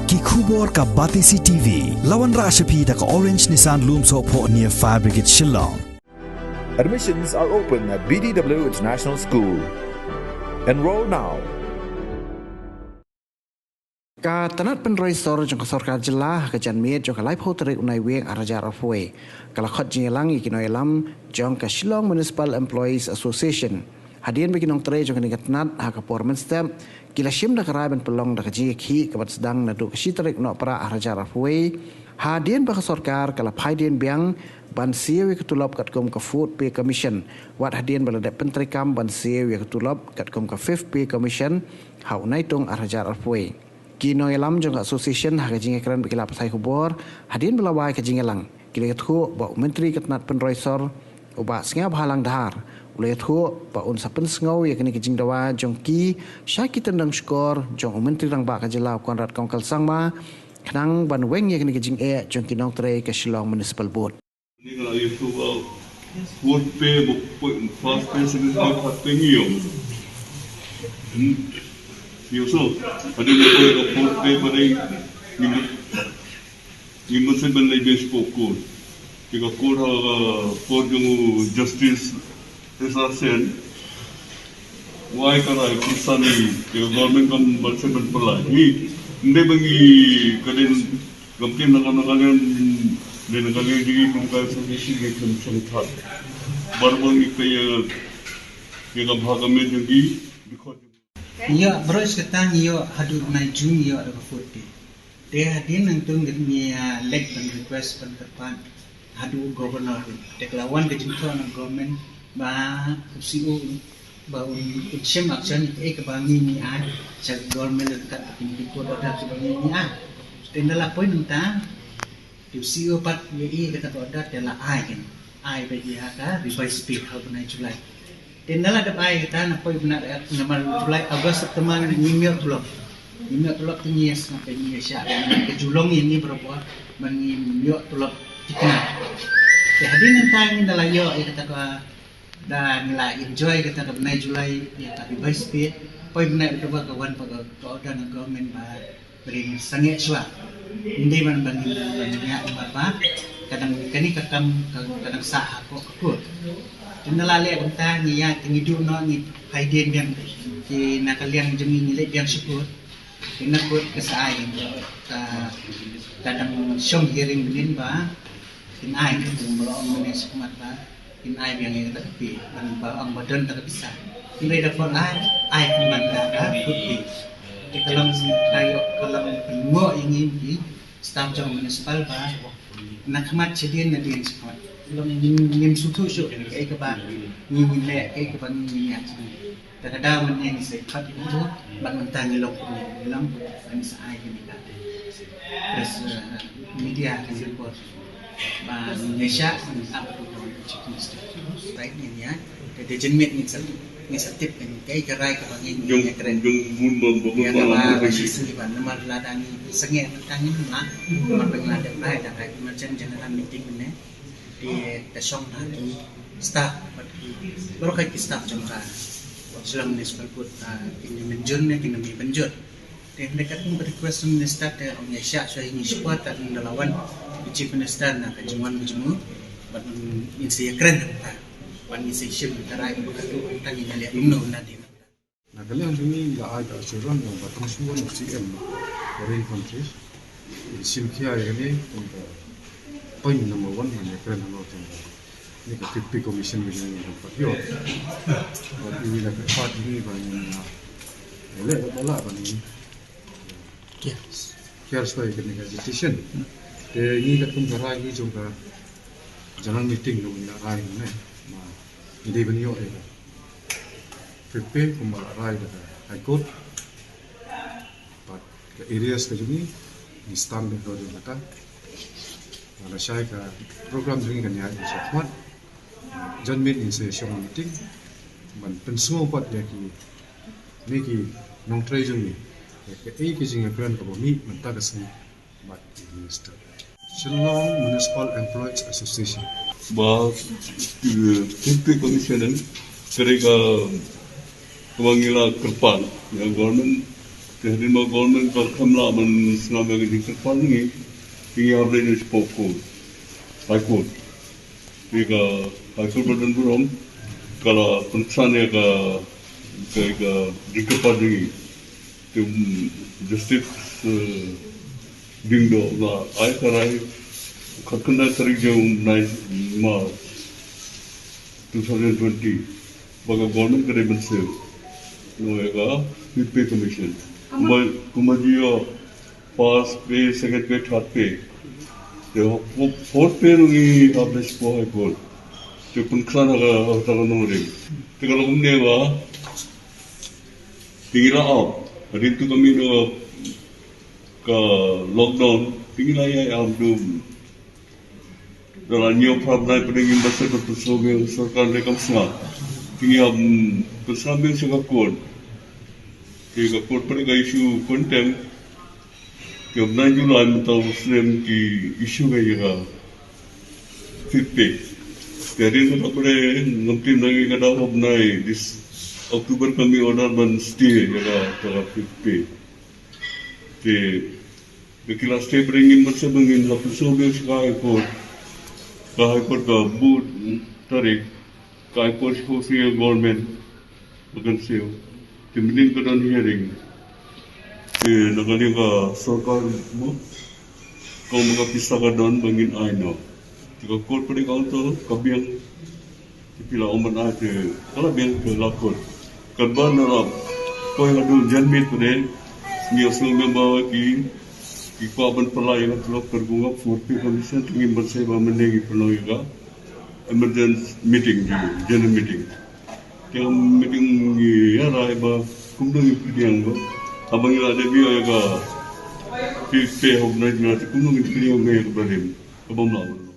Ki khubor ka Batisi TV. Lawan Rashapi da ka Orange Nissan Lumso po near Fire Brigade Shillong. Admissions are open at BDW International School. Enroll now. Ka tanat penroi sor jong sarkar jela ka janmiet jong lai photrik unai weng arajar afwe kala khot jingelang ikinoi lam jong ka Shillong Municipal Employees Association hadian bagi Nongtrei jong ni katnat ha ka performance stamp kila shim da karai ben pelong da ji khi ka bat sedang na du ka shitrik no para arajar afwe hadian ba ka sarkar kala phaidien biang ban siewi ketulop kat kom ka food pay commission wat hadian balada pentri kam ban siewi ketulop kat kom ka fifth pay commission ha unai tong arajar afwe Kino elam jong association ha kajing ekran bekila pasai kubor hadin belawai kajing elang kile thu ba Myntri katnat penroisor uba Pynsngew halang dahar ule thu ba un sa Pynsngew yakni ke Jingdawa jong ki syaki tendang skor jong Myntri rang ba kajela konrat kongkal sangma knang ban weng yakni ke jing e jong ki Nongtrei ke Shillong Municipal Board ni la yu tu ba would pay bo fast president ba Pynsngew Yuso, ada apa yang porte pada ini mesti benda base pokok. Jika kod kod yang justice assassin, why kerana kisah ni, jika government kan mesti berpelai. Ini bagi kalian mungkin nak dengan kalian jadi bukan solusi yang sangat. Baru ni kaya bahagam jadi because Iya, beros kata iyo hadu nai jun iyo ada food. Dia hadin nangtung dengan leg dan request pendepan hadu governor. Deklawan kejengkau nang government bah CEO bah ucap action kebangi ni an. Cak government dekat pintu ada kebangi ni an. Tendala poin nang tu CEO pat ye kata ada tela ai kan. Ai bagi haka revise speed hal nai Julai. Tendala ada baik kita nak pergi benar nama Julai Agustus September ni New tulok tu ni sampai ni Asia ke Julong ini berapa mani New tulok kita. Jadi nanti ni dalam yo kita dah nilai enjoy kita dah benar Julai ya tapi baik speed pergi benar kita kawan order government beri sangat suah. Hindi man banyak apa kadang kini kadang sah aku. Nalali ang tangi ya tingidu no ni haiden yang ki nakaliang jemi ni lek yang syukur tinakut kesaai kadang syong hearing benin ba tinai kan belum menes kumat ba tinai yang kita tepi dan ba ang badan tak bisa tinai dapat ai kumat da putih di dalam kayo kalam mo ingin di staff jong municipal ba nakmat cedian na din spot belum ingin suatu show kayak keban ingin lek kayak keban ingin ya kadang-kadang yang saya kat itu bak mentang elok dalam dan saya ini kan terus media kan report ban Indonesia apa tu cikin right ni ya jadi jenmet ni setip kan kayak gerai keban ini keren ya kalau masih seliban nomor ladani sengit mentang ini lah nomor pengadap lain dah kayak macam general meeting ni di tasong hati staff baru kait staff jangka Shillong Municipal Board kini menjun ni kini menjun dan mereka pun request minister ke orang Asia saya ingin support dan melawan chief minister nak kejuan berjemu buat insinya keren buat insinya terai berkatu tadi lihat umno nanti nah kalian ini nggak ada aturan yang batang semua CM foreign countries simkia ini untuk point number 1 yang keren hangot ini ke FIP commission begini tempat yo buat ini nak part ini banyak elek bola bani care sebagai kena decision ini kat pemberai ini juga jangan meeting dulu nak rai ni ini bani yo FIP pemberai dah high court but ke areas ke sini di stand di kota Ada saya ke program ini kan ya semua janmit ini saya syong meeting ban Pynsngew pat ya ki ni ki Nongtrei jung ni ke ki jing kran ko mi menta ka sing bat minister Shillong Municipal Employees Association ba Fifth Commission kerja kewangila kerpan yang government Jadi mau government kalau kamla men sengaja kerja serpan ni, tinggi harga ni sepuluh. High court. Jika high court berdan burung, kalau pensan ya ke jika pada justice Jingdawa ay karay kakanda kerja naik March 2020 baga government kare bense noega pay commission kumajiyo first pay second pay third pay the fourth pay rungi publish po ay ko to punsan aga nore tegalo kumnewa tingila up rin tu kami no ka lockdown tinggal ay amdum dalam new problem peningin bahasa bertusuh serkan rekam semua tinggal tersambil sekakor sekakor pada isu konten ke 9 Julai mentau Muslim ki isu kaya fitpe jadi kita boleh ngerti lagi kada hobnai this Oktober kami order ban stay kada fitpe the class stay bringing masa bangin la pusobe sky court ka boot tarik ka court ko siya government bukan siya timling ka dan hearing nagani ka sarkar mo kau mga pista ka doon bangin ay no tika court pa rin ka ito kabiyang pila uman ate kalabiyang ka lakot kadba na rap kau yung adul janmit pa rin niya sumang bawa ki ikaban pelayan atau pergunga forty commission tingin bersai mendengi penolongan emergency meeting general meeting yang meeting ya rai ba kumdung yang ba abang ila ada biar ya ga pay hobna jina kumdung yang ngai ke barim abang lawan